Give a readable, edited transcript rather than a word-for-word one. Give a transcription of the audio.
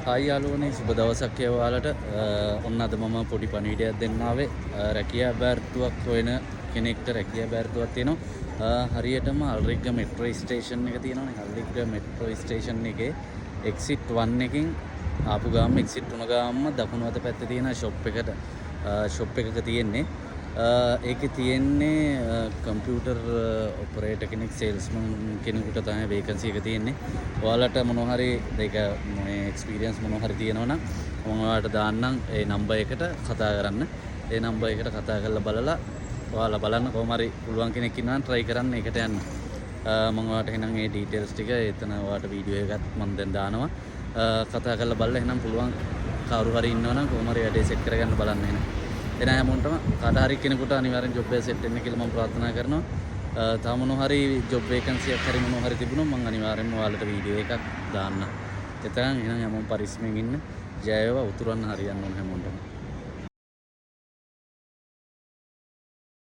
Hi යාළුවනේ සුබ දවසක් ඔයාලට. ඔන්න අද මම පොඩි පණිවිඩයක් දෙන්න ආවේ. රැකියා බැර්තුවක් හොයන කෙනෙක්ට රැකියා බැර්තුවක් තියෙනවා. හරියටම අල්රිග්ග මෙට්‍රෝ ස්ටේෂන් එක තියෙනවානේ. අල්රිග්ග මෙට්‍රෝ ස්ටේෂන් එකේ එක්සිට් 1 එකකින් ආපු ගාම එක්සිට් 3 ගාම දකුණු අත පැත්තේ තියෙන ෂොප් එකක තියෙන්නේ. ඒකේ තියෙන්නේ කම්පියුටර් ඔපරේටර් කෙනෙක් සේල්ස්මන් කෙනෙකුට තමයි වේකන්සි එක තියෙන්නේ. ඔයාලට මොනවා හරි ඒක මේ එක්ස්පීරියන්ස් මොනවා හරි තියෙනවා නම් මම ඔයාලට දාන්නම් ඒ නම්බර් එකට කතා කරන්න. ඒ නම්බර් එකට කතා කරලා බලලා ඔයාලා බලන්න කොහොම හරි පුළුවන් කෙනෙක් ඉන්නවා නම් try කරන්න ඒකට යන්න. මම ඔයාලට එහෙනම් මේ ඩීටේල්ස් ටික එතන ඔයාලට වීඩියෝ එකක් මම දැන් දානවා. කතා කරලා බලලා එහෙනම් පුළුවන් කවුරු හරි ඉන්නවා නම් කොහොම හරි වැඩේ සෙට් කරගන්න බලන්න එහෙනම්. එන හැමෝටම කාට හරි කෙනෙකුට අනිවාර්යෙන් ජොබ් එක සෙට් වෙන්න කියලා මම ප්‍රාර්ථනා කරනවා. තව මොනවා හරි ජොබ් වේකන්සියක් හරි මොනවා හරි තිබුණොත් මම අනිවාර්යෙන්ම ඔයාලට වීඩියෝ එකක් දාන්න. එතන එහෙනම් හැමෝම පරිස්සමෙන් ඉන්න. ජය වේවා. උතුරන්න හරියන්න ඕන හැමෝටම.